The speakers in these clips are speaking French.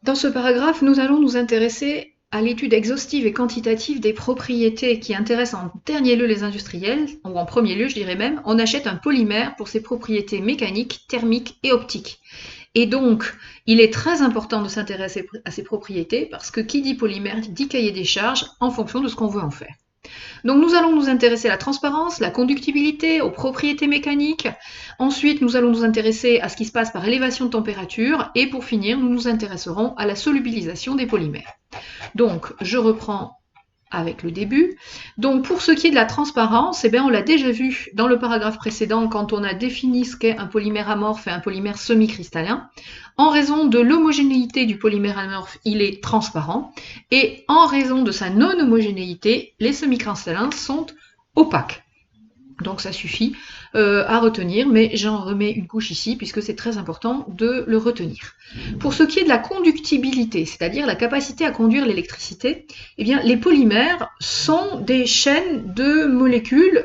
Dans ce paragraphe, nous allons nous intéresser à l'étude exhaustive et quantitative des propriétés qui intéressent en dernier lieu les industriels, ou en premier lieu, je dirais même, on achète un polymère pour ses propriétés mécaniques, thermiques et optiques. Et donc, il est très important de s'intéresser à ces propriétés parce que qui dit polymère dit cahier des charges en fonction de ce qu'on veut en faire. Donc nous allons nous intéresser à la transparence, la conductibilité, aux propriétés mécaniques. Ensuite, nous allons nous intéresser à ce qui se passe par élévation de température. Et pour finir, nous nous intéresserons à la solubilisation des polymères. Donc, je reprends avec le début. Donc, pour ce qui est de la transparence, eh bien, on l'a déjà vu dans le paragraphe précédent quand on a défini ce qu'est un polymère amorphe et un polymère semi-cristallin. En raison de l'homogénéité du polymère amorphe, il est transparent. Et en raison de sa non-homogénéité, les semi-cristallins sont opaques. Donc ça suffit à retenir, mais j'en remets une couche ici puisque c'est très important de le retenir. Pour ce qui est de la conductibilité, c'est-à-dire la capacité à conduire l'électricité, eh bien les polymères sont des chaînes de molécules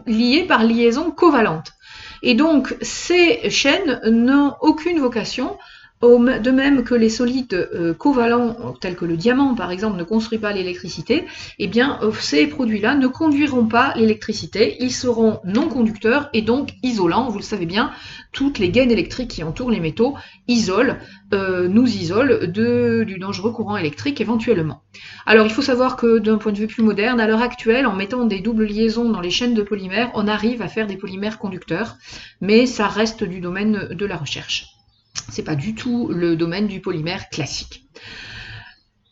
liées par liaison covalente. Et donc ces chaînes n'ont aucune vocation, de même que les solides covalents, tels que le diamant par exemple, ne construisent pas l'électricité, eh bien ces produits-là ne conduiront pas l'électricité, ils seront non conducteurs et donc isolants. Vous le savez bien, toutes les gaines électriques qui entourent les métaux nous isolent du dangereux courant électrique éventuellement. Alors il faut savoir que d'un point de vue plus moderne, à l'heure actuelle, en mettant des doubles liaisons dans les chaînes de polymères, on arrive à faire des polymères conducteurs, mais ça reste du domaine de la recherche. C'est pas du tout le domaine du polymère classique.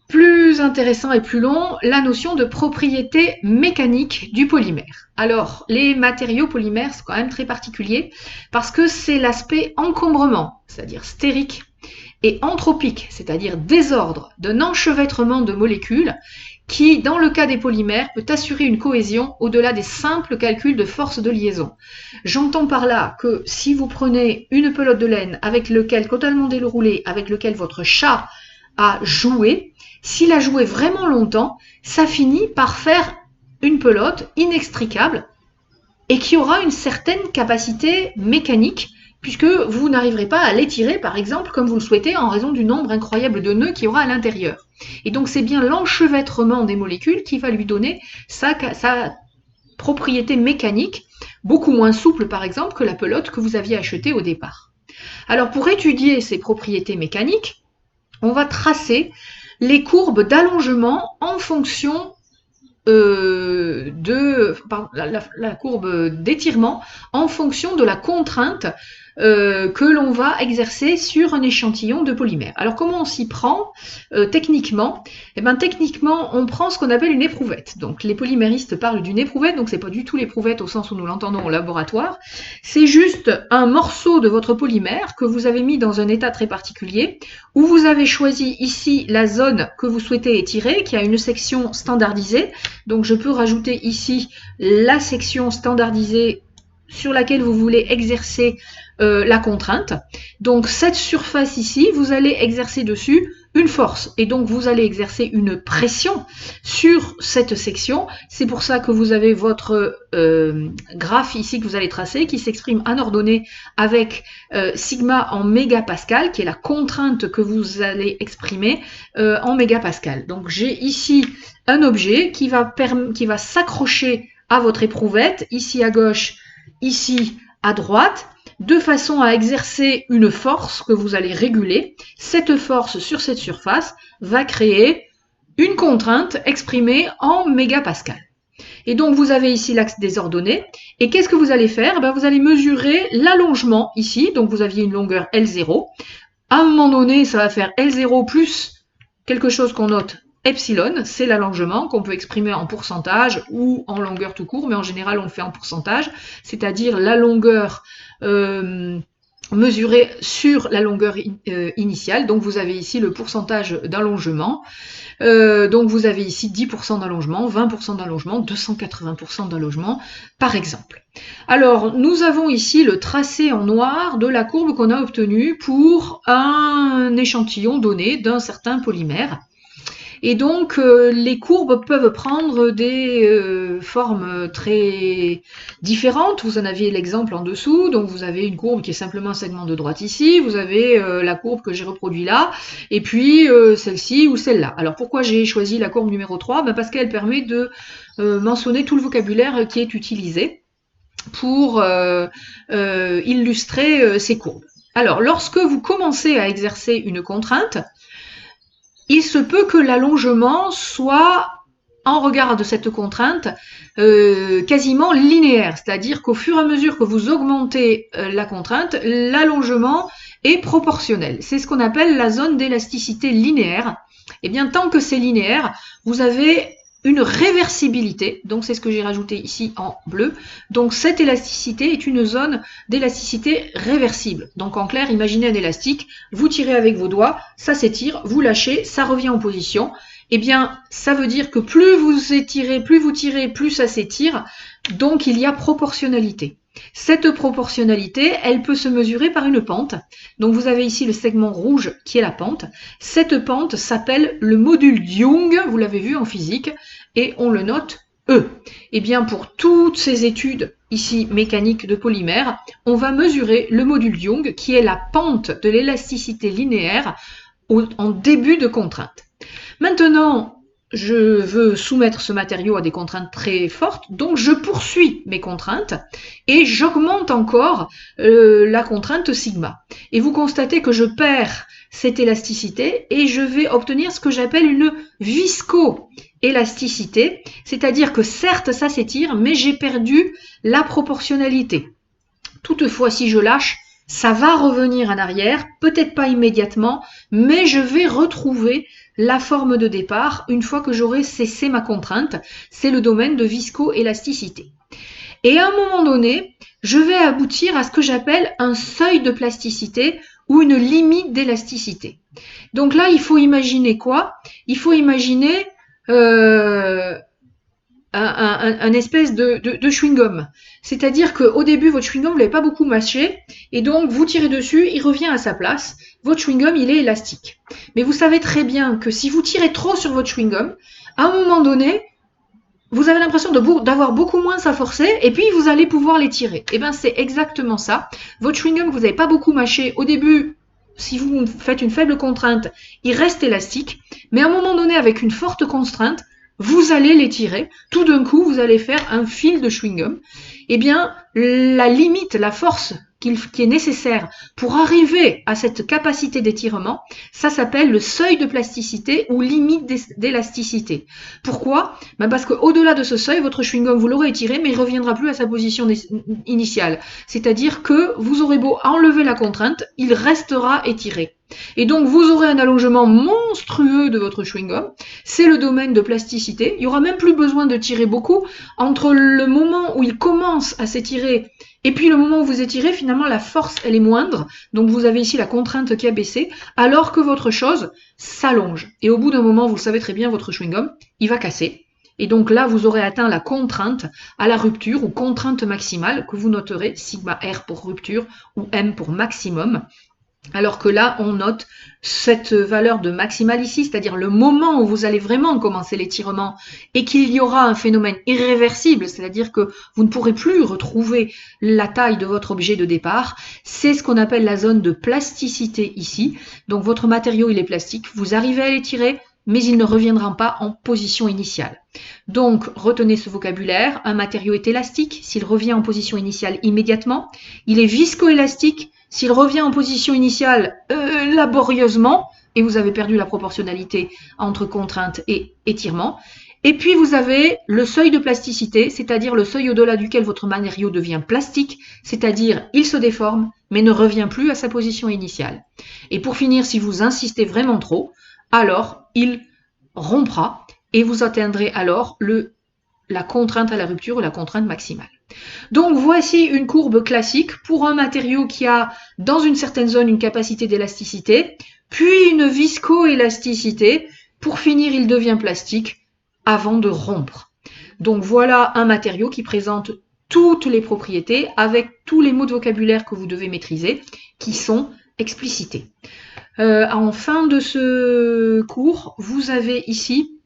Plus intéressant et plus long, la notion de propriété mécanique du polymère. Alors, les matériaux polymères, c'est quand même très particulier parce que c'est l'aspect encombrement, c'est-à-dire stérique, et entropique, c'est-à-dire désordre d'un enchevêtrement de molécules qui, dans le cas des polymères, peut assurer une cohésion au-delà des simples calculs de force de liaison. J'entends par là que si vous prenez une pelote de laine avec lequel, totalement déroulée, avec lequel votre chat a joué, s'il a joué vraiment longtemps, ça finit par faire une pelote inextricable et qui aura une certaine capacité mécanique puisque vous n'arriverez pas à l'étirer, par exemple, comme vous le souhaitez, en raison du nombre incroyable de nœuds qu'il y aura à l'intérieur. Et donc, c'est bien l'enchevêtrement des molécules qui va lui donner sa propriété mécanique, beaucoup moins souple, par exemple, que la pelote que vous aviez achetée au départ. Alors, pour étudier ces propriétés mécaniques, on va tracer les courbes d'allongement en fonction la courbe d'étirement en fonction de la contrainte que l'on va exercer sur un échantillon de polymère. Alors comment on s'y prend techniquement? Eh bien techniquement on prend ce qu'on appelle une éprouvette. Donc les polyméristes parlent d'une éprouvette, donc c'est pas du tout l'éprouvette au sens où nous l'entendons au laboratoire. C'est juste un morceau de votre polymère que vous avez mis dans un état très particulier, où vous avez choisi ici la zone que vous souhaitez étirer, qui a une section standardisée. Donc je peux rajouter ici la section standardisée sur laquelle vous voulez exercer la contrainte. Donc cette surface ici, vous allez exercer dessus une force et donc vous allez exercer une pression sur cette section. C'est pour ça que vous avez votre graphe ici que vous allez tracer qui s'exprime en ordonnée avec sigma en mégapascal, qui est la contrainte que vous allez exprimer en mégapascal. Donc j'ai ici un objet qui va s'accrocher à votre éprouvette, ici à gauche, ici à droite, de façon à exercer une force que vous allez réguler. Cette force sur cette surface va créer une contrainte exprimée en mégapascal. Et donc vous avez ici l'axe des ordonnées. Et qu'est-ce que vous allez faire? Vous allez mesurer l'allongement ici. Donc vous aviez une longueur L0. À un moment donné, ça va faire L0 plus quelque chose qu'on note epsilon, c'est l'allongement qu'on peut exprimer en pourcentage ou en longueur tout court, mais en général on le fait en pourcentage, c'est-à-dire la longueur mesurée sur la longueur initiale. Donc vous avez ici le pourcentage d'allongement. Donc vous avez ici 10% d'allongement, 20% d'allongement, 280% d'allongement, par exemple. Alors, nous avons ici le tracé en noir de la courbe qu'on a obtenue pour un échantillon donné d'un certain polymère. Et donc, les courbes peuvent prendre des formes très différentes. Vous en aviez l'exemple en dessous. Donc, vous avez une courbe qui est simplement un segment de droite ici. Vous avez la courbe que j'ai reproduite là. Et puis, celle-ci ou celle-là. Alors, pourquoi j'ai choisi la courbe numéro 3? Ben, parce qu'elle permet de mentionner tout le vocabulaire qui est utilisé pour illustrer ces courbes. Alors, lorsque vous commencez à exercer une contrainte, il se peut que l'allongement soit, en regard de cette contrainte, quasiment linéaire. C'est-à-dire qu'au fur et à mesure que vous augmentez la contrainte, l'allongement est proportionnel. C'est ce qu'on appelle la zone d'élasticité linéaire. Et bien, tant que c'est linéaire, vous avez une réversibilité, donc c'est ce que j'ai rajouté ici en bleu. Donc cette élasticité est une zone d'élasticité réversible. Donc en clair, imaginez un élastique, vous tirez avec vos doigts, ça s'étire, vous lâchez, ça revient en position. Eh bien, ça veut dire que plus vous étirez, plus vous tirez, plus ça s'étire, donc il y a proportionnalité. Cette proportionnalité, elle peut se mesurer par une pente. Donc vous avez ici le segment rouge qui est la pente. Cette pente s'appelle le module de Young, vous l'avez vu en physique, et on le note E. Et bien pour toutes ces études, ici mécanique de polymère, on va mesurer le module de Young qui est la pente de l'élasticité linéaire en début de contrainte. Maintenant, je veux soumettre ce matériau à des contraintes très fortes, donc je poursuis mes contraintes et j'augmente encore la contrainte sigma. Et vous constatez que je perds cette élasticité et je vais obtenir ce que j'appelle une viscoélasticité, c'est-à-dire que certes ça s'étire, mais j'ai perdu la proportionnalité. Toutefois, si je lâche, ça va revenir en arrière, peut-être pas immédiatement, mais je vais retrouver la forme de départ une fois que j'aurai cessé ma contrainte. C'est le domaine de viscoélasticité. Et à un moment donné, je vais aboutir à ce que j'appelle un seuil de plasticité ou une limite d'élasticité. Donc là, il faut imaginer quoi? Il faut imaginer un espèce de chewing-gum. C'est-à-dire qu'au début, votre chewing-gum, vous l'avez pas beaucoup mâché, et donc vous tirez dessus, il revient à sa place. Votre chewing-gum, il est élastique. Mais vous savez très bien que si vous tirez trop sur votre chewing-gum, à un moment donné, vous avez l'impression d'avoir beaucoup moins à forcer, et puis vous allez pouvoir les tirer. Et bien c'est exactement ça. Votre chewing-gum que vous n'avez pas beaucoup mâché, au début, si vous faites une faible contrainte, il reste élastique, mais à un moment donné, avec une forte contrainte, vous allez les tirer. Tout d'un coup, vous allez faire un fil de chewing-gum. Eh bien, la limite, la force qui est nécessaire pour arriver à cette capacité d'étirement, ça s'appelle le seuil de plasticité ou limite d'élasticité. Pourquoi? Parce qu'au-delà de ce seuil, votre chewing-gum, vous l'aurez étiré, mais il ne reviendra plus à sa position initiale. C'est-à-dire que vous aurez beau enlever la contrainte, il restera étiré. Et donc, vous aurez un allongement monstrueux de votre chewing-gum. C'est le domaine de plasticité. Il n'y aura même plus besoin de tirer beaucoup. Entre le moment où il commence à s'étirer et puis le moment où vous étirez, finalement, la force, elle est moindre. Donc, vous avez ici la contrainte qui a baissé, alors que votre chose s'allonge. Et au bout d'un moment, vous le savez très bien, votre chewing-gum, il va casser. Et donc là, vous aurez atteint la contrainte à la rupture ou contrainte maximale que vous noterez sigma R pour rupture ou M pour maximum. Alors que là, on note cette valeur de maximal ici, c'est-à-dire le moment où vous allez vraiment commencer l'étirement et qu'il y aura un phénomène irréversible, c'est-à-dire que vous ne pourrez plus retrouver la taille de votre objet de départ, c'est ce qu'on appelle la zone de plasticité ici. Donc votre matériau, il est plastique, vous arrivez à l'étirer, mais il ne reviendra pas en position initiale. Donc, retenez ce vocabulaire, un matériau est élastique s'il revient en position initiale immédiatement, il est viscoélastique s'il revient en position initiale laborieusement, et vous avez perdu la proportionnalité entre contrainte et étirement. Et puis vous avez le seuil de plasticité, c'est-à-dire le seuil au-delà duquel votre matériau devient plastique, c'est-à-dire il se déforme, mais ne revient plus à sa position initiale. Et pour finir, si vous insistez vraiment trop, alors il rompra et vous atteindrez alors la contrainte à la rupture ou la contrainte maximale. Donc voici une courbe classique pour un matériau qui a dans une certaine zone une capacité d'élasticité, puis une viscoélasticité. Pour finir, il devient plastique avant de rompre. Donc voilà un matériau qui présente toutes les propriétés avec tous les mots de vocabulaire que vous devez maîtriser qui sont explicités. En fin de ce cours, vous avez ici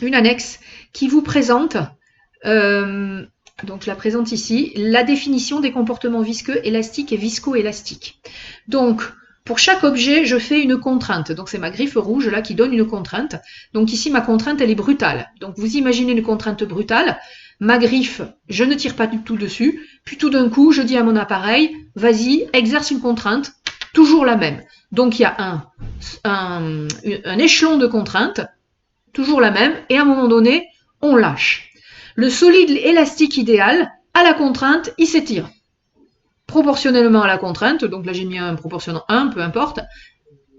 une annexe qui vous présente, donc je la présente ici, la définition des comportements visqueux, élastiques et viscoélastiques. Donc, pour chaque objet, je fais une contrainte. Donc, c'est ma griffe rouge là qui donne une contrainte. Donc ici, ma contrainte, elle est brutale. Donc, vous imaginez une contrainte brutale. Ma griffe, je ne tire pas du tout dessus. Puis tout d'un coup, je dis à mon appareil, vas-y, exerce une contrainte, toujours la même. Donc, il y a un échelon de contraintes, toujours la même, et à un moment donné, on lâche. Le solide élastique idéal, à la contrainte, il s'étire. Proportionnellement à la contrainte, donc là j'ai mis un proportionnant 1, peu importe,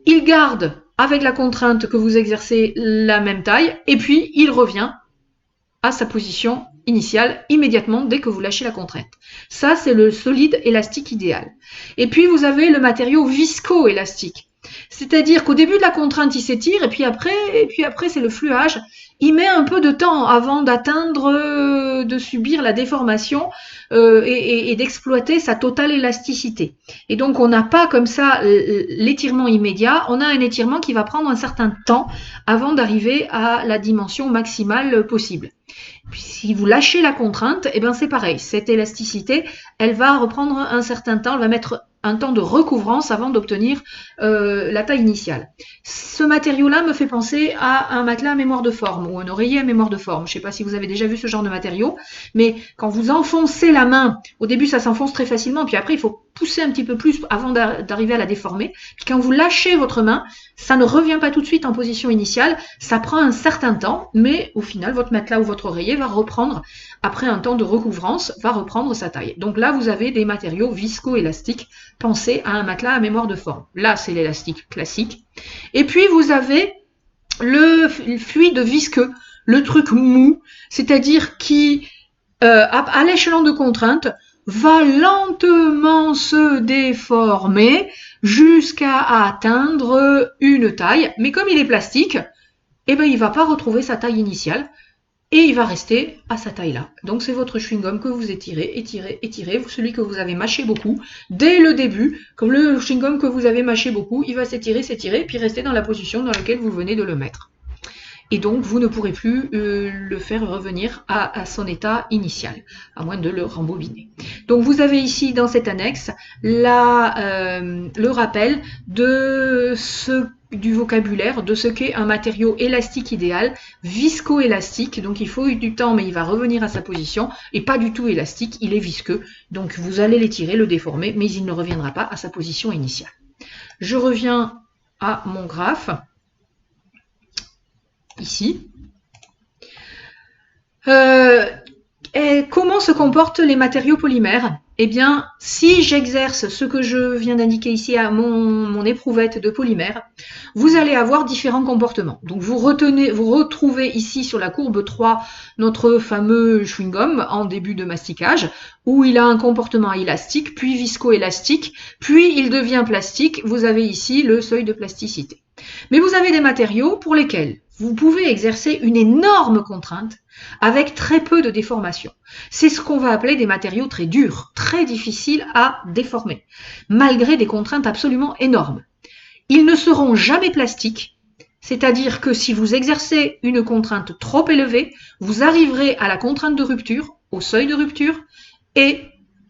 il garde avec la contrainte que vous exercez la même taille, et puis il revient à sa position initiale immédiatement dès que vous lâchez la contrainte. Ça, c'est le solide élastique idéal. Et puis vous avez le matériau viscoélastique. C'est-à-dire qu'au début de la contrainte, il s'étire, et puis après c'est le fluage. Il met un peu de temps avant d'atteindre, de subir la déformation et d'exploiter sa totale élasticité. Et donc on n'a pas comme ça l'étirement immédiat, on a un étirement qui va prendre un certain temps avant d'arriver à la dimension maximale possible. Puis si vous lâchez la contrainte, eh ben c'est pareil, cette élasticité, elle va reprendre un certain temps, elle va mettre un temps de recouvrance avant d'obtenir la taille initiale. Ce matériau-là me fait penser à un matelas à mémoire de forme ou un oreiller à mémoire de forme. Je ne sais pas si vous avez déjà vu ce genre de matériau, mais quand vous enfoncez la main, au début ça s'enfonce très facilement, puis après il faut pousser un petit peu plus avant d'arriver à la déformer. Puis quand vous lâchez votre main, ça ne revient pas tout de suite en position initiale, ça prend un certain temps, mais au final votre matelas ou votre oreiller va reprendre, après un temps de recouvrance, va reprendre sa taille. Donc là vous avez des matériaux viscoélastiques. Pensez à un matelas à mémoire de forme. Là, c'est l'élastique classique. Et puis, vous avez le fluide visqueux, le truc mou, c'est-à-dire qui, à l'échelon de contrainte, va lentement se déformer jusqu'à atteindre une taille. Mais comme il est plastique, eh ben, il ne va pas retrouver sa taille initiale. Et il va rester à sa taille-là. Donc c'est votre chewing-gum que vous étirez, celui que vous avez mâché beaucoup. Dès le début, comme le chewing-gum que vous avez mâché beaucoup, il va s'étirer, puis rester dans la position dans laquelle vous venez de le mettre. Et donc vous ne pourrez plus le faire revenir à son état initial, à moins de le rembobiner. Donc vous avez ici dans cette annexe le rappel du vocabulaire de ce qu'est un matériau élastique idéal, viscoélastique, donc il faut du temps mais il va revenir à sa position, et pas du tout élastique, il est visqueux, donc vous allez l'étirer, le déformer, mais il ne reviendra pas à sa position initiale. Je reviens à mon graphe, ici. Comment se comportent les matériaux polymères? Eh bien, si j'exerce ce que je viens d'indiquer ici à mon éprouvette de polymère, vous allez avoir différents comportements. Donc vous retrouvez ici sur la courbe 3 notre fameux chewing-gum en début de masticage, où il a un comportement élastique, puis viscoélastique, puis il devient plastique. Vous avez ici le seuil de plasticité. Mais vous avez des matériaux pour lesquels vous pouvez exercer une énorme contrainte avec très peu de déformation. C'est ce qu'on va appeler des matériaux très durs, très difficiles à déformer, malgré des contraintes absolument énormes. Ils ne seront jamais plastiques, c'est-à-dire que si vous exercez une contrainte trop élevée, vous arriverez à la contrainte de rupture, au seuil de rupture, et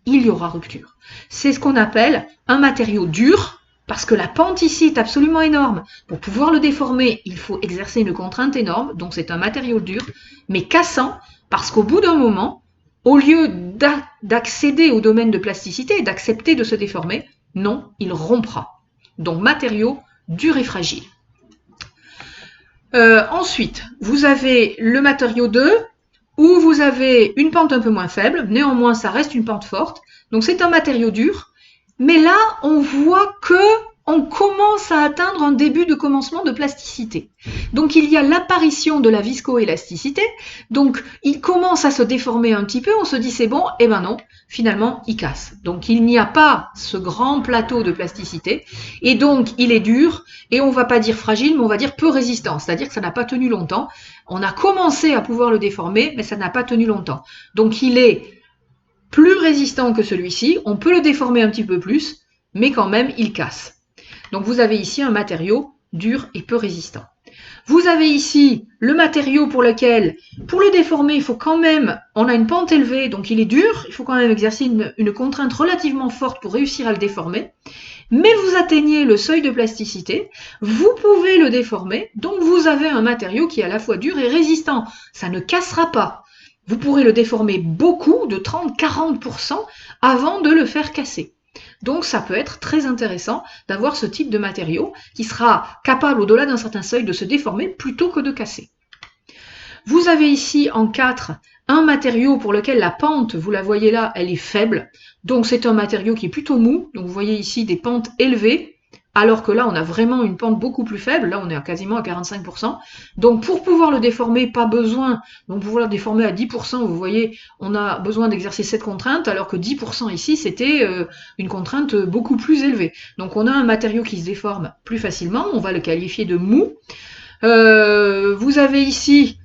il y aura rupture. C'est ce qu'on appelle un matériau dur, parce que la pente ici est absolument énorme. Pour pouvoir le déformer, il faut exercer une contrainte énorme, donc c'est un matériau dur, mais cassant, parce qu'au bout d'un moment, au lieu d'accéder au domaine de plasticité et d'accepter de se déformer, non, il rompra. Donc matériau dur et fragile. Ensuite, vous avez le matériau 2, où vous avez une pente un peu moins faible, néanmoins ça reste une pente forte, donc c'est un matériau dur. Mais là, on voit que on commence à atteindre un début de commencement de plasticité. Donc il y a l'apparition de la viscoélasticité, donc il commence à se déformer un petit peu, on se dit c'est bon, et ben non, finalement il casse. Donc il n'y a pas ce grand plateau de plasticité, et donc il est dur, et on va pas dire fragile, mais on va dire peu résistant, c'est-à-dire que ça n'a pas tenu longtemps. On a commencé à pouvoir le déformer, mais ça n'a pas tenu longtemps. Donc il est plus résistant que celui-ci, on peut le déformer un petit peu plus, mais quand même il casse. Donc vous avez ici un matériau dur et peu résistant. Vous avez ici le matériau pour lequel, pour le déformer, il faut quand même, on a une pente élevée, donc il est dur, il faut quand même exercer une contrainte relativement forte pour réussir à le déformer. Mais vous atteignez le seuil de plasticité, vous pouvez le déformer, donc vous avez un matériau qui est à la fois dur et résistant. Ça ne cassera pas. Vous pourrez le déformer beaucoup, de 30-40%, avant de le faire casser. Donc ça peut être très intéressant d'avoir ce type de matériau qui sera capable au-delà d'un certain seuil de se déformer plutôt que de casser. Vous avez ici en 4 un matériau pour lequel la pente, vous la voyez là, elle est faible. Donc c'est un matériau qui est plutôt mou. Donc vous voyez ici des pentes élevées, alors que là on a vraiment une pente beaucoup plus faible. Là on est quasiment à 45%. Donc pour pouvoir le déformer, pas besoin. Donc pour pouvoir le déformer à 10%, vous voyez, on a besoin d'exercer cette contrainte, alors que 10% ici c'était une contrainte beaucoup plus élevée. Donc on a un matériau qui se déforme plus facilement. On va le qualifier de mou. Vous avez ici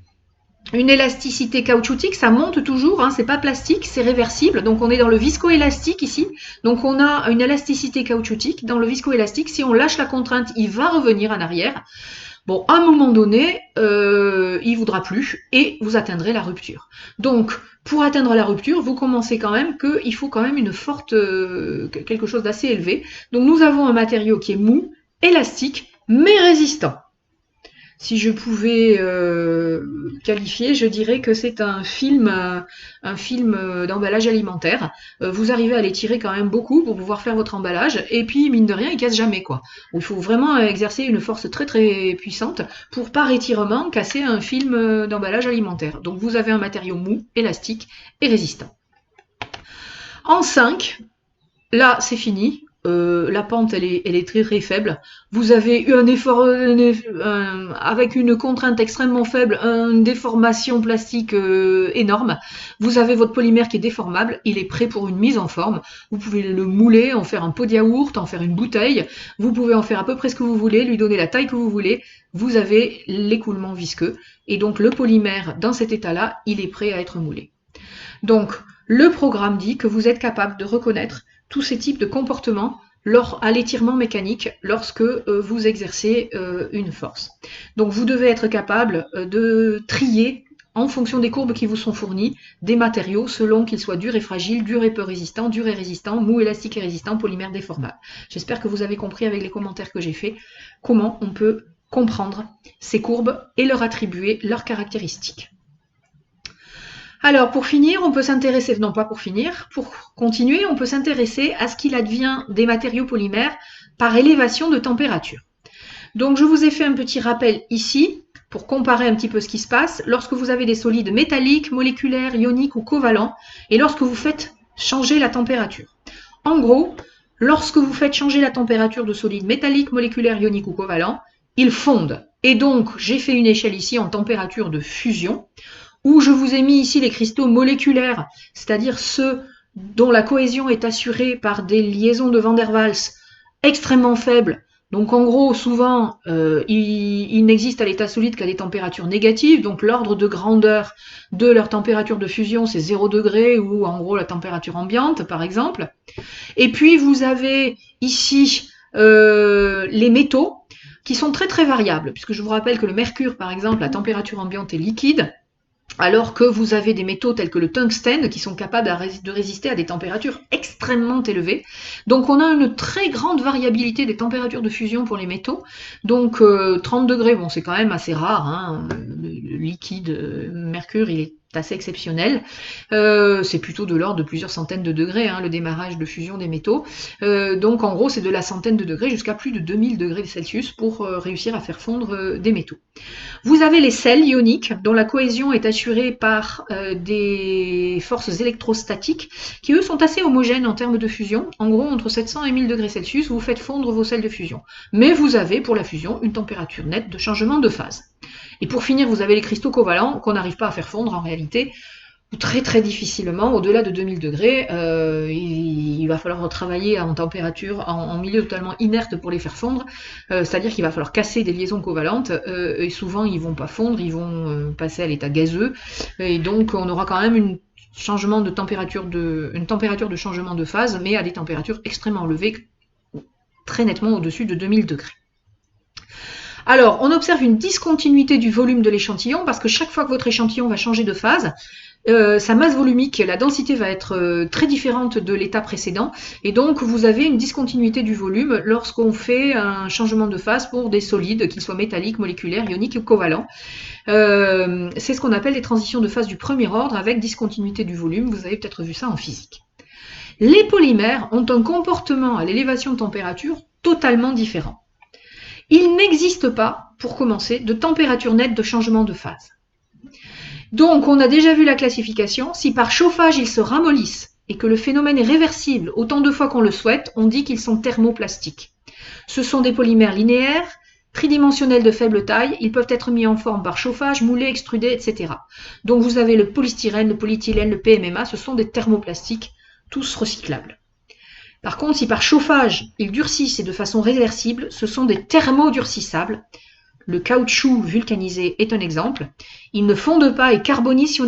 une élasticité caoutchoutique, ça monte toujours, hein, c'est pas plastique, c'est réversible. Donc on est dans le viscoélastique ici. Donc on a une élasticité caoutchoutique. Dans le viscoélastique, si on lâche la contrainte, il va revenir en arrière. Bon, à un moment donné, il voudra plus et vous atteindrez la rupture. Donc, pour atteindre la rupture, vous commencez quand même qu'il faut quand même une forte, quelque chose d'assez élevé. Donc nous avons un matériau qui est mou, élastique, mais résistant. Si je pouvais qualifier, je dirais que c'est un film d'emballage alimentaire. Vous arrivez à l'étirer quand même beaucoup pour pouvoir faire votre emballage, et puis mine de rien, il casse jamais quoi. Il faut vraiment exercer une force très très puissante pour par étirement casser un film d'emballage alimentaire. Donc vous avez un matériau mou, élastique et résistant. En 5, là c'est fini. La pente elle est très très faible. Vous avez eu un effort avec une contrainte extrêmement faible, une déformation plastique énorme. Vous avez votre polymère qui est déformable, il est prêt pour une mise en forme. Vous pouvez le mouler, en faire un pot de yaourt, en faire une bouteille. Vous pouvez en faire à peu près ce que vous voulez, lui donner la taille que vous voulez. Vous avez l'écoulement visqueux. Et donc le polymère, dans cet état-là, il est prêt à être moulé. Donc le programme dit que vous êtes capable de reconnaître tous ces types de comportements à l'étirement mécanique lorsque vous exercez une force. Donc vous devez être capable de trier en fonction des courbes qui vous sont fournies des matériaux selon qu'ils soient durs et fragiles, durs et peu résistants, durs et résistants, mou, élastique et résistant, polymère déformable. J'espère que vous avez compris avec les commentaires que j'ai faits comment on peut comprendre ces courbes et leur attribuer leurs caractéristiques. Alors, pour finir, on peut s'intéresser, non pas pour finir, pour continuer, on peut s'intéresser à ce qu'il advient des matériaux polymères par élévation de température. Donc, je vous ai fait un petit rappel ici, pour comparer un petit peu ce qui se passe, lorsque vous avez des solides métalliques, moléculaires, ioniques ou covalents, et lorsque vous faites changer la température. En gros, lorsque vous faites changer la température de solides métalliques, moléculaires, ioniques ou covalents, ils fondent. Et donc, j'ai fait une échelle ici en température de fusion, où je vous ai mis ici les cristaux moléculaires, c'est-à-dire ceux dont la cohésion est assurée par des liaisons de Van der Waals extrêmement faibles. Donc en gros, souvent, ils n'existent à l'état solide qu'à des températures négatives, donc l'ordre de grandeur de leur température de fusion, c'est 0 degré, ou en gros la température ambiante, par exemple. Et puis vous avez ici les métaux, qui sont très très variables, puisque je vous rappelle que le mercure, par exemple, la température ambiante est liquide, alors que vous avez des métaux tels que le tungstène qui sont capables de résister à des températures extrêmement élevées. Donc on a une très grande variabilité des températures de fusion pour les métaux. Donc 30 degrés, bon c'est quand même assez rare, hein. Le liquide mercure il est assez exceptionnel. C'est plutôt de l'ordre de plusieurs centaines de degrés, hein, le démarrage de fusion des métaux. Donc en gros c'est de la centaine de degrés jusqu'à plus de 2000 degrés Celsius pour réussir à faire fondre des métaux. Vous avez les sels ioniques dont la cohésion est assurée par des forces électrostatiques qui eux sont assez homogènes en termes de fusion. En gros entre 700 et 1000 degrés Celsius vous faites fondre vos sels de fusion. Mais vous avez pour la fusion une température nette de changement de phase. Et pour finir vous avez les cristaux covalents qu'on n'arrive pas à faire fondre en réalité très très difficilement, au-delà de 2000 degrés, il va falloir travailler en température, en milieu totalement inerte pour les faire fondre, c'est-à-dire qu'il va falloir casser des liaisons covalentes, et souvent ils vont pas fondre, ils vont passer à l'état gazeux, et donc on aura quand même une température de changement de phase, mais à des températures extrêmement élevées, très nettement au-dessus de 2000 degrés. Alors, on observe une discontinuité du volume de l'échantillon parce que chaque fois que votre échantillon va changer de phase, sa masse volumique, la densité va être très différente de l'état précédent et donc vous avez une discontinuité du volume lorsqu'on fait un changement de phase pour des solides, qu'ils soient métalliques, moléculaires, ioniques ou covalents. C'est ce qu'on appelle les transitions de phase du premier ordre avec discontinuité du volume, vous avez peut-être vu ça en physique. Les polymères ont un comportement à l'élévation de température totalement différent. Il n'existe pas, pour commencer, de température nette de changement de phase. Donc, on a déjà vu la classification. Si par chauffage, ils se ramollissent et que le phénomène est réversible autant de fois qu'on le souhaite, on dit qu'ils sont thermoplastiques. Ce sont des polymères linéaires, tridimensionnels de faible taille. Ils peuvent être mis en forme par chauffage, moulés, extrudés, etc. Donc, vous avez le polystyrène, le polyéthylène, le PMMA. Ce sont des thermoplastiques, tous recyclables. Par contre, si par chauffage, ils durcissent et de façon réversible, ce sont des thermodurcissables. Le caoutchouc vulcanisé est un exemple. Ils ne fondent pas et carbonisent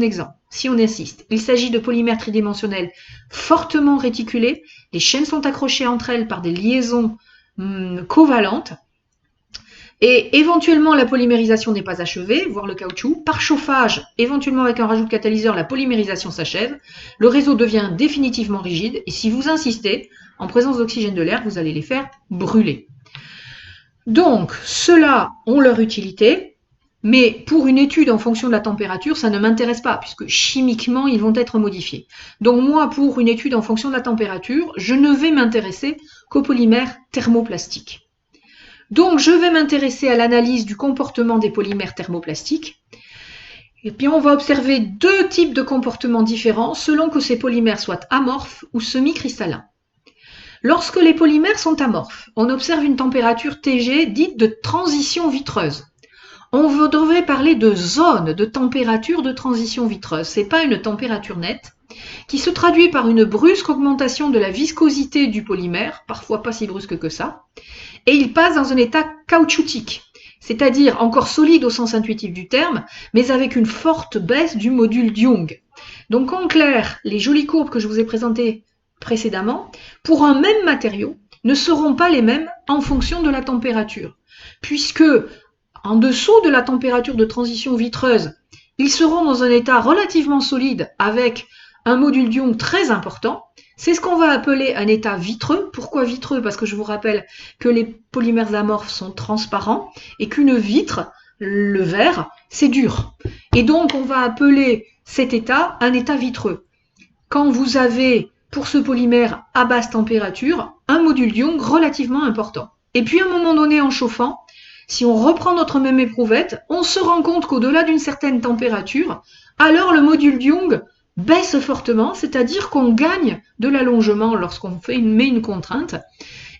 si on insiste. Il s'agit de polymères tridimensionnels fortement réticulés. Les chaînes sont accrochées entre elles par des liaisons covalentes. Et éventuellement, la polymérisation n'est pas achevée, voire le caoutchouc. Par chauffage, éventuellement avec un rajout de catalyseur, la polymérisation s'achève. Le réseau devient définitivement rigide. Et si vous insistez, en présence d'oxygène de l'air, vous allez les faire brûler. Donc, ceux-là ont leur utilité, mais pour une étude en fonction de la température, ça ne m'intéresse pas, puisque chimiquement, ils vont être modifiés. Donc moi, pour une étude en fonction de la température, je ne vais m'intéresser qu'aux polymères thermoplastiques. Donc, je vais m'intéresser à l'analyse du comportement des polymères thermoplastiques. Et puis, on va observer deux types de comportements différents selon que ces polymères soient amorphes ou semi-cristallins. Lorsque les polymères sont amorphes, on observe une température Tg dite de transition vitreuse. On devrait parler de zone de température de transition vitreuse. Ce n'est pas une température nette, qui se traduit par une brusque augmentation de la viscosité du polymère, parfois pas si brusque que ça, et il passe dans un état caoutchoutique, c'est-à-dire encore solide au sens intuitif du terme, mais avec une forte baisse du module Young. Donc en clair, les jolies courbes que je vous ai présentées précédemment, pour un même matériau, ne seront pas les mêmes en fonction de la température, puisque en dessous de la température de transition vitreuse, ils seront dans un état relativement solide avec un module Young très important. C'est ce qu'on va appeler un état vitreux. Pourquoi vitreux? Parce que je vous rappelle que les polymères amorphes sont transparents et qu'une vitre, le verre, c'est dur. Et donc, on va appeler cet état un état vitreux. Quand vous avez, pour ce polymère à basse température, un module Young relativement important. Et puis, à un moment donné, en chauffant, si on reprend notre même éprouvette, on se rend compte qu'au-delà d'une certaine température, alors le module Young baisse fortement, c'est-à-dire qu'on gagne de l'allongement lorsqu'on met une contrainte.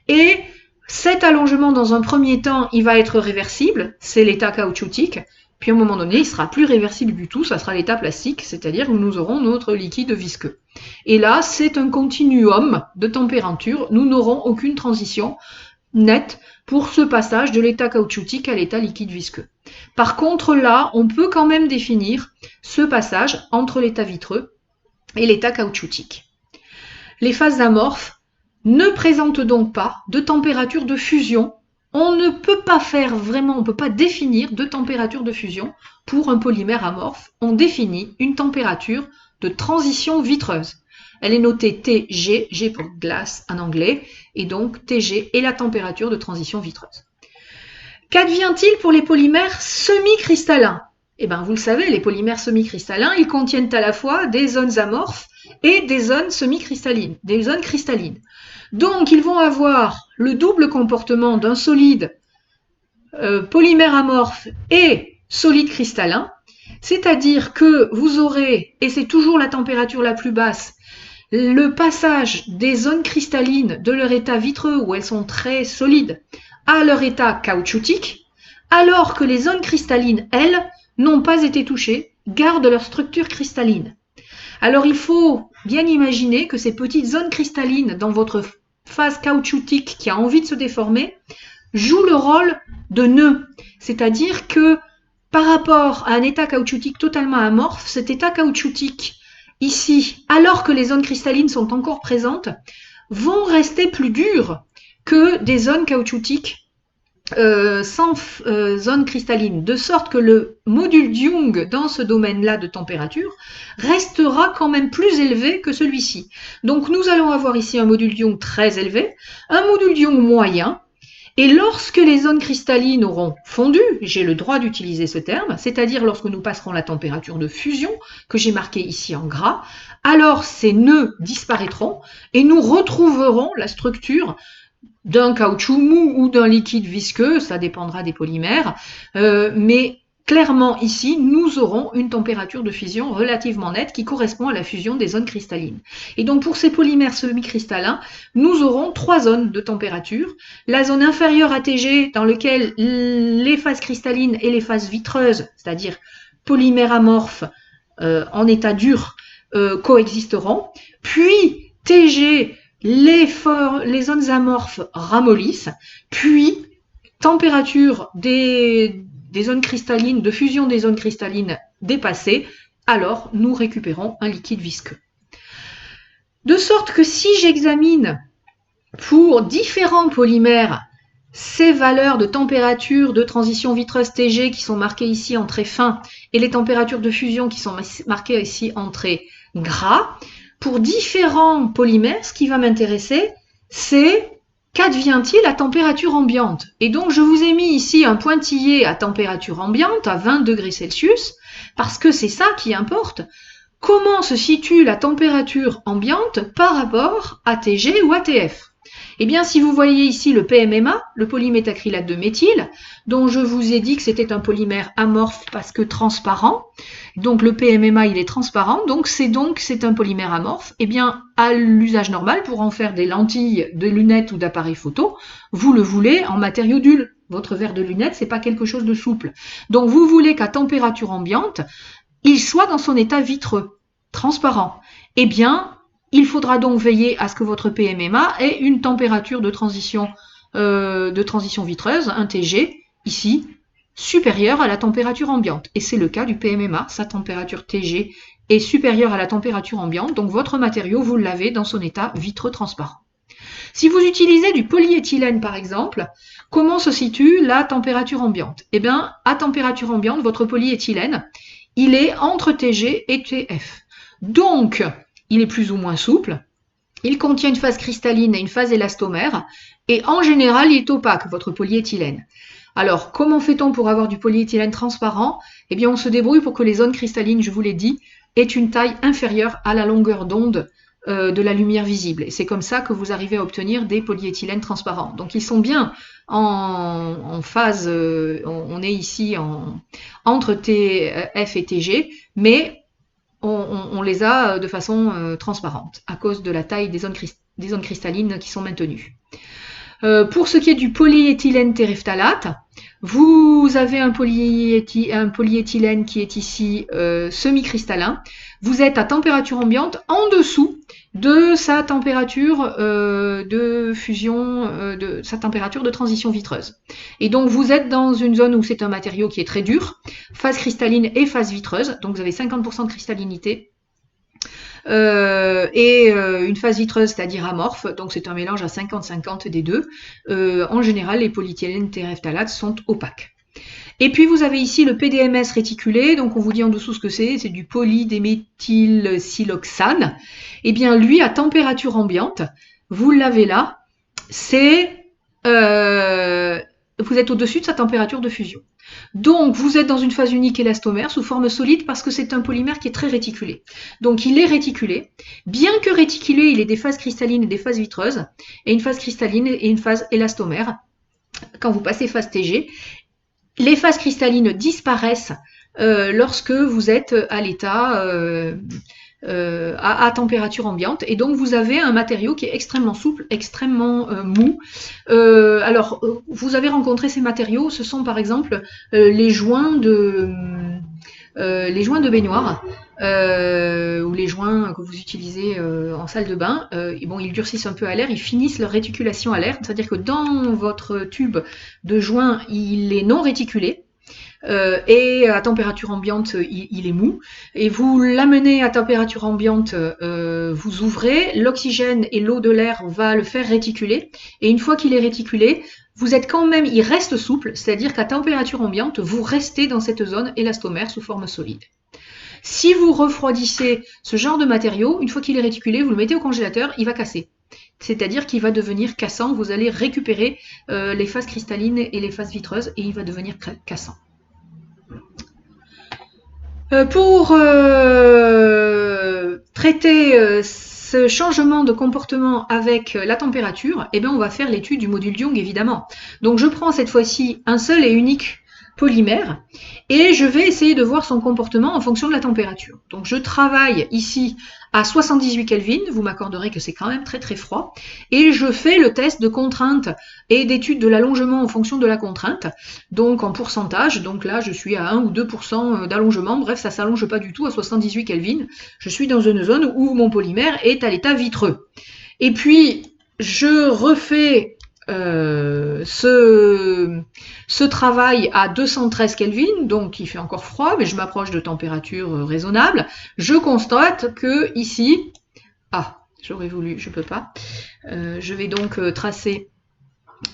Et cet allongement, dans un premier temps, il va être réversible, c'est l'état caoutchoutique, puis à un moment donné, il sera plus réversible du tout, ça sera l'état plastique, c'est-à-dire que nous aurons notre liquide visqueux. Et là, c'est un continuum de température, nous n'aurons aucune transition nette pour ce passage de l'état caoutchoutique à l'état liquide visqueux. Par contre, là, on peut quand même définir ce passage entre l'état vitreux et l'état caoutchoutique. Les phases amorphes ne présentent donc pas de température de fusion. On ne peut pas faire vraiment, on ne peut pas définir de température de fusion pour un polymère amorphe. On définit une température de transition vitreuse. Elle est notée Tg, G pour glace en anglais, et donc Tg est la température de transition vitreuse. Qu'advient-il pour les polymères semi-cristallins? Eh bien, vous le savez, les polymères semi-cristallins, ils contiennent à la fois des zones amorphes et des zones semi-cristallines, des zones cristallines. Donc, ils vont avoir le double comportement d'un solide polymère amorphe et solide cristallin, c'est-à-dire que vous aurez, et c'est toujours la température la plus basse, le passage des zones cristallines de leur état vitreux, où elles sont très solides, à leur état caoutchoutique, alors que les zones cristallines, elles, n'ont pas été touchées, gardent leur structure cristalline. Alors il faut bien imaginer que ces petites zones cristallines dans votre phase caoutchoutique qui a envie de se déformer jouent le rôle de nœuds, c'est-à-dire que par rapport à un état caoutchoutique totalement amorphe, cet état caoutchoutique ici, alors que les zones cristallines sont encore présentes, vont rester plus dures que des zones caoutchoutiques sans zone cristalline, de sorte que le module de Young dans ce domaine-là de température restera quand même plus élevé que celui-ci. Donc nous allons avoir ici un module de Young très élevé, un module de Young moyen, et lorsque les zones cristallines auront fondu, j'ai le droit d'utiliser ce terme, c'est-à-dire lorsque nous passerons la température de fusion, que j'ai marqué ici en gras, alors ces nœuds disparaîtront et nous retrouverons la structure d'un caoutchouc mou ou d'un liquide visqueux, ça dépendra des polymères, mais clairement ici, nous aurons une température de fusion relativement nette qui correspond à la fusion des zones cristallines. Et donc pour ces polymères semi-cristallins, nous aurons 3 zones de température. La zone inférieure à Tg, dans laquelle les phases cristallines et les phases vitreuses, c'est-à-dire polymères amorphes en état dur, coexisteront. Puis Tg, les zones amorphes ramollissent, puis température des zones cristallines, de fusion des zones cristallines dépassée, alors nous récupérons un liquide visqueux. De sorte que si j'examine pour différents polymères ces valeurs de température de transition vitreuse Tg qui sont marquées ici en trait fin et les températures de fusion qui sont marquées ici en trait gras, pour différents polymères, ce qui va m'intéresser, c'est qu'advient-il à température ambiante. Et donc, je vous ai mis ici un pointillé à température ambiante, à 20 degrés Celsius, parce que c'est ça qui importe. Comment se situe la température ambiante par rapport à Tg ou à Tf? Eh bien, si vous voyez ici le PMMA, le polyméthacrylate de méthyle, dont je vous ai dit que c'était un polymère amorphe parce que transparent, donc le PMMA il est transparent, donc c'est un polymère amorphe, eh bien à l'usage normal, pour en faire des lentilles de lunettes ou d'appareils photo, vous le voulez en matériau d'huile. Votre verre de lunettes, c'est pas quelque chose de souple. Donc vous voulez qu'à température ambiante, il soit dans son état vitreux, transparent. Eh bien, il faudra donc veiller à ce que votre PMMA ait une température de transition vitreuse, un Tg, ici, supérieure à la température ambiante. Et c'est le cas du PMMA, sa température Tg est supérieure à la température ambiante, donc votre matériau, vous l'avez dans son état vitreux transparent. Si vous utilisez du polyéthylène par exemple, comment se situe la température ambiante? Eh bien, à température ambiante, votre polyéthylène, il est entre Tg et Tf. Donc, il est plus ou moins souple, il contient une phase cristalline et une phase élastomère, et en général, il est opaque, votre polyéthylène. Alors, comment fait-on pour avoir du polyéthylène transparent? Eh bien, on se débrouille pour que les zones cristallines, je vous l'ai dit, aient une taille inférieure à la longueur d'onde de la lumière visible. Et c'est comme ça que vous arrivez à obtenir des polyéthylènes transparents. Donc, ils sont bien en phase, on est ici entre TF et TG, mais on les a de façon transparente à cause de la taille des zones cristallines qui sont maintenues. Pour ce qui est du polyéthylène terephthalate, vous avez un polyéthylène qui est ici semi-cristallin. Vous êtes à température ambiante en dessous de sa température de fusion, de sa température de transition vitreuse. Et donc vous êtes dans une zone où c'est un matériau qui est très dur, phase cristalline et phase vitreuse, donc vous avez 50% de cristallinité. Une phase vitreuse, c'est-à-dire amorphe, donc c'est un mélange à 50-50 des deux. En général, les polyéthylènes téréphthalates sont opaques. Et puis vous avez ici le PDMS réticulé, donc on vous dit en dessous ce que c'est du polydéméthylsiloxane. Eh bien lui, à température ambiante, vous l'avez là, vous êtes au-dessus de sa température de fusion. Donc, vous êtes dans une phase unique élastomère sous forme solide parce que c'est un polymère qui est très réticulé. Donc, il est réticulé. Bien que réticulé, il est des phases cristallines et des phases vitreuses, et une phase cristalline et une phase élastomère. Quand vous passez phase Tg, les phases cristallines disparaissent lorsque vous êtes à l'état à température ambiante, et donc vous avez un matériau qui est extrêmement souple, extrêmement mou. Vous avez rencontré ces matériaux, ce sont par exemple les joints de baignoire ou les joints que vous utilisez en salle de bain. Ils durcissent un peu à l'air, ils finissent leur réticulation à l'air, c'est-à-dire que dans votre tube de joint, il est non réticulé. et à température ambiante, il est mou. Et vous l'amenez à température ambiante, vous ouvrez, l'oxygène et l'eau de l'air va le faire réticuler. Et une fois qu'il est réticulé, vous êtes quand même, il reste souple, c'est-à-dire qu'à température ambiante, vous restez dans cette zone élastomère sous forme solide. Si vous refroidissez ce genre de matériau, une fois qu'il est réticulé, vous le mettez au congélateur, il va casser. C'est-à-dire qu'il va devenir cassant, vous allez récupérer les phases cristallines et les phases vitreuses et il va devenir cassant. Pour traiter ce changement de comportement avec la température, eh bien on va faire l'étude du module Young évidemment. Donc je prends cette fois-ci un seul et unique polymère et je vais essayer de voir son comportement en fonction de la température. Donc je travaille ici à 78 Kelvin, vous m'accorderez que c'est quand même très très froid, et je fais le test de contrainte et d'étude de l'allongement en fonction de la contrainte, donc en pourcentage, donc là je suis à 1 ou 2% d'allongement, bref ça s'allonge pas du tout à 78 Kelvin, je suis dans une zone où mon polymère est à l'état vitreux. Et puis je refais ce travail à 213 Kelvin, donc il fait encore froid, mais je m'approche de température raisonnable. Je constate que ici, j'aurais voulu, je peux pas. Je vais donc tracer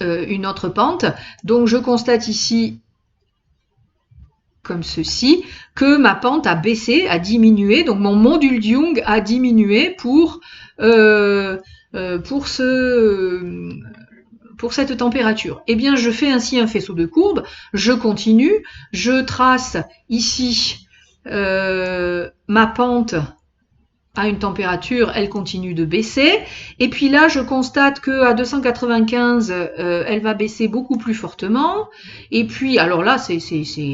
une autre pente. Donc je constate ici, comme ceci, que ma pente a baissé, a diminué. Donc mon module Young a diminué pour cette température. Eh bien, je fais ainsi un faisceau de courbes, je continue, je trace ici ma pente à une température, elle continue de baisser, et puis là, je constate qu'à 295, elle va baisser beaucoup plus fortement, et puis, alors là, c'est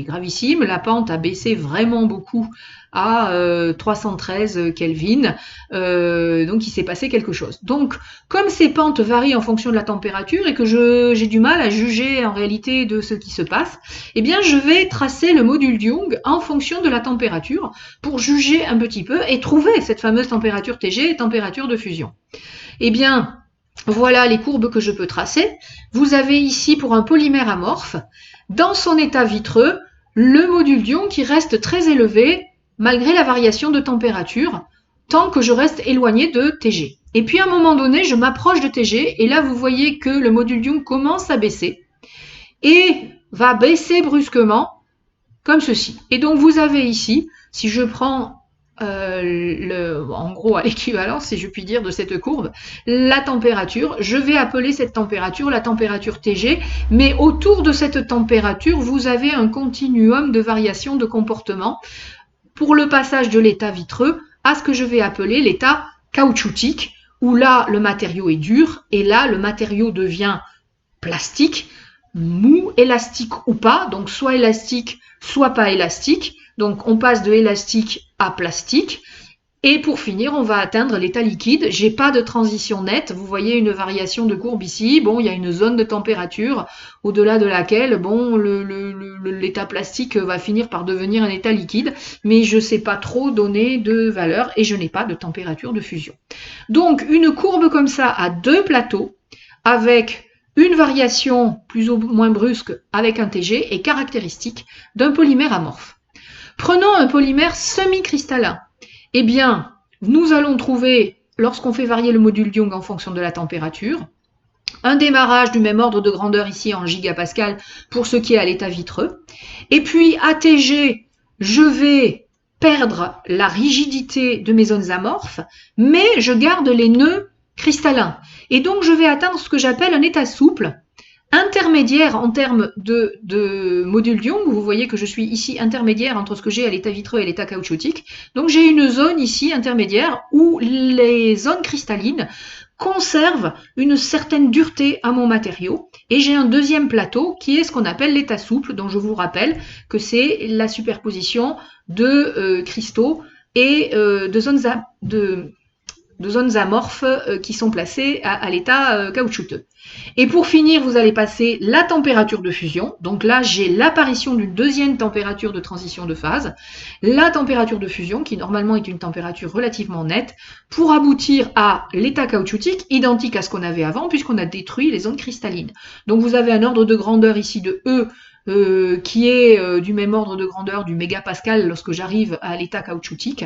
gravissime, la pente a baissé vraiment beaucoup à 313 Kelvin, donc il s'est passé quelque chose. Donc, comme ces pentes varient en fonction de la température et que j'ai du mal à juger en réalité de ce qui se passe, eh bien je vais tracer le module Young en fonction de la température pour juger un petit peu et trouver cette fameuse température TG et température de fusion. Eh bien, voilà les courbes que je peux tracer. Vous avez ici pour un polymère amorphe, dans son état vitreux, le module Young qui reste très élevé malgré la variation de température, tant que je reste éloigné de TG. Et puis à un moment donné, je m'approche de TG, et là vous voyez que le module Young commence à baisser, et va baisser brusquement, comme ceci. Et donc vous avez ici, si je prends en gros à l'équivalence, si je puis dire, de cette courbe, la température, je vais appeler cette température la température TG, mais autour de cette température, vous avez un continuum de variation de comportement pour le passage de l'état vitreux à ce que je vais appeler l'état caoutchoutique, où là, le matériau est dur, et là, le matériau devient plastique, mou, élastique ou pas, donc soit élastique, soit pas élastique. Donc on passe de élastique à plastique. Et pour finir, on va atteindre l'état liquide. J'ai pas de transition nette. Vous voyez une variation de courbe ici. Bon, il y a une zone de température au-delà de laquelle, bon, l'état plastique va finir par devenir un état liquide. Mais je sais pas trop donner de valeur et je n'ai pas de température de fusion. Donc, une courbe comme ça à deux plateaux avec une variation plus ou moins brusque avec un TG est caractéristique d'un polymère amorphe. Prenons un polymère semi-cristallin. Eh bien, nous allons trouver, lorsqu'on fait varier le module Young en fonction de la température, un démarrage du même ordre de grandeur ici en gigapascal pour ce qui est à l'état vitreux. Et puis, à TG, je vais perdre la rigidité de mes zones amorphes, mais je garde les nœuds cristallins. Et donc, je vais atteindre ce que j'appelle un état souple, intermédiaire en termes de module Young. Vous voyez que je suis ici intermédiaire entre ce que j'ai à l'état vitreux et l'état caoutchoutique. Donc j'ai une zone ici intermédiaire où les zones cristallines conservent une certaine dureté à mon matériau. Et j'ai un deuxième plateau qui est ce qu'on appelle l'état souple, dont je vous rappelle que c'est la superposition de cristaux et de zones amorphes qui sont placées à l'état caoutchouteux. Et pour finir, vous allez passer la température de fusion. Donc là, j'ai l'apparition d'une deuxième température de transition de phase, la température de fusion, qui normalement est une température relativement nette, pour aboutir à l'état caoutchoutique, identique à ce qu'on avait avant, puisqu'on a détruit les zones cristallines. Donc vous avez un ordre de grandeur ici de E qui est du même ordre de grandeur du mégapascal lorsque j'arrive à l'état caoutchoutique,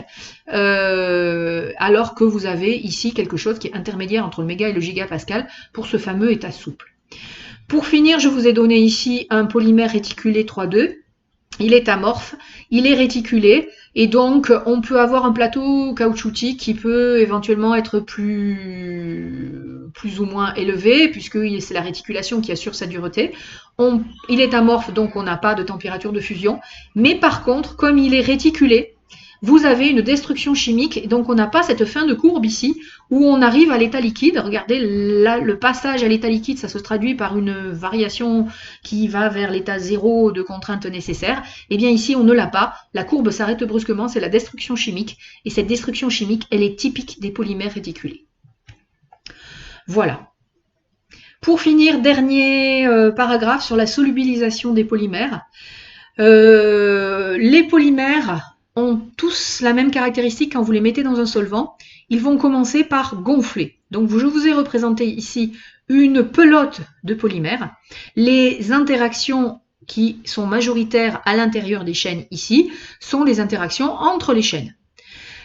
alors que vous avez ici quelque chose qui est intermédiaire entre le méga et le gigapascal pour ce fameux état souple. Pour finir, je vous ai donné ici un polymère réticulé 3,2. Il est amorphe, il est réticulé, et donc on peut avoir un plateau caoutchoutique qui peut éventuellement être plus ou moins élevé, puisque c'est la réticulation qui assure sa dureté. Il est amorphe, donc on n'a pas de température de fusion, mais par contre, comme il est réticulé, vous avez une destruction chimique, donc on n'a pas cette fin de courbe ici, où on arrive à l'état liquide. Regardez, là, le passage à l'état liquide, ça se traduit par une variation qui va vers l'état zéro de contrainte nécessaire. Et bien ici, on ne l'a pas. La courbe s'arrête brusquement, c'est la destruction chimique. Et cette destruction chimique, elle est typique des polymères réticulés. Voilà. Pour finir, dernier paragraphe sur la solubilisation des polymères. Les polymères ont tous la même caractéristique quand vous les mettez dans un solvant. Ils vont commencer par gonfler. Donc je vous ai représenté ici une pelote de polymère. Les interactions qui sont majoritaires à l'intérieur des chaînes ici sont les interactions entre les chaînes.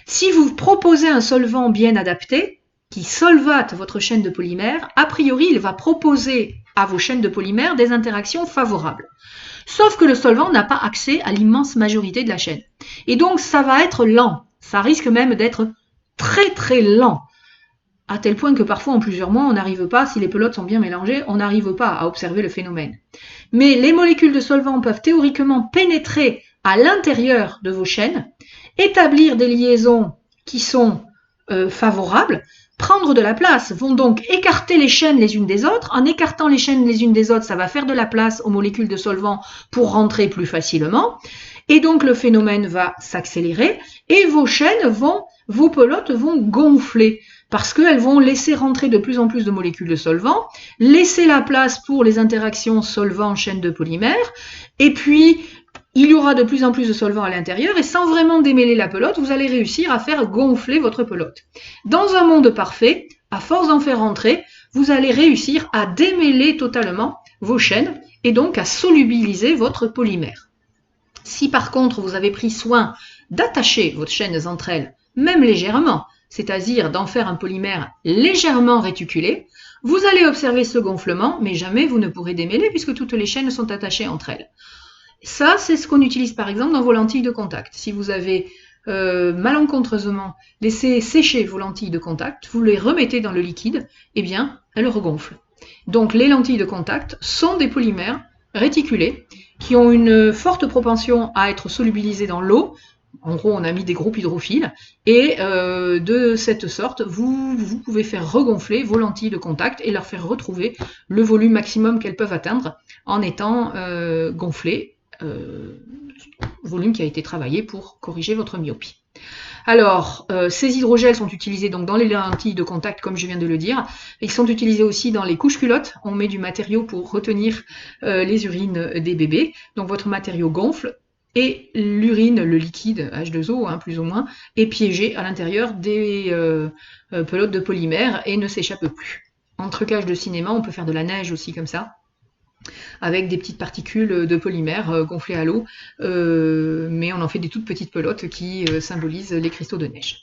Si vous proposez un solvant bien adapté, qui solvate votre chaîne de polymères, a priori il va proposer à vos chaînes de polymères des interactions favorables. Sauf que le solvant n'a pas accès à l'immense majorité de la chaîne. Et donc ça va être lent, ça risque même d'être très très lent, à tel point que parfois en plusieurs mois on n'arrive pas, si les pelotes sont bien mélangées, on n'arrive pas à observer le phénomène. Mais les molécules de solvant peuvent théoriquement pénétrer à l'intérieur de vos chaînes, établir des liaisons qui sont favorables, prendre de la place, vont donc écarter les chaînes les unes des autres. En écartant les chaînes les unes des autres, ça va faire de la place aux molécules de solvant pour rentrer plus facilement. Et donc le phénomène va s'accélérer et vos chaînes vos pelotes vont gonfler parce qu'elles vont laisser rentrer de plus en plus de molécules de solvant, laisser la place pour les interactions solvant-chaîne de polymères, et puis il y aura de plus en plus de solvants à l'intérieur et sans vraiment démêler la pelote, vous allez réussir à faire gonfler votre pelote. Dans un monde parfait, à force d'en faire rentrer, vous allez réussir à démêler totalement vos chaînes et donc à solubiliser votre polymère. Si par contre vous avez pris soin d'attacher vos chaînes entre elles, même légèrement, c'est-à-dire d'en faire un polymère légèrement réticulé, vous allez observer ce gonflement, mais jamais vous ne pourrez démêler puisque toutes les chaînes sont attachées entre elles. Ça, c'est ce qu'on utilise par exemple dans vos lentilles de contact. Si vous avez malencontreusement laissé sécher vos lentilles de contact, vous les remettez dans le liquide, eh bien, elles regonflent. Donc les lentilles de contact sont des polymères réticulés qui ont une forte propension à être solubilisés dans l'eau. En gros, on a mis des groupes hydrophiles et de cette sorte, vous pouvez faire regonfler vos lentilles de contact et leur faire retrouver le volume maximum qu'elles peuvent atteindre en étant gonflées. Volume qui a été travaillé pour corriger votre myopie. Alors, ces hydrogels sont utilisés donc dans les lentilles de contact, comme je viens de le dire. Ils sont utilisés aussi dans les couches culottes. On met du matériau pour retenir les urines des bébés. Donc votre matériau gonfle et l'urine, le liquide H2O, hein, plus ou moins, est piégé à l'intérieur des pelotes de polymère et ne s'échappe plus. En trucage de cinéma, on peut faire de la neige aussi comme ça, avec des petites particules de polymère gonflées à l'eau, mais on en fait des toutes petites pelotes qui symbolisent les cristaux de neige.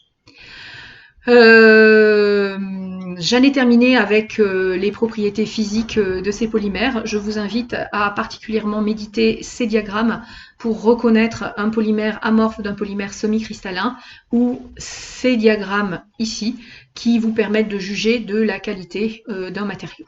J'en ai terminé avec les propriétés physiques de ces polymères. Je vous invite à particulièrement méditer ces diagrammes pour reconnaître un polymère amorphe d'un polymère semi-cristallin, ou ces diagrammes ici qui vous permettent de juger de la qualité d'un matériau.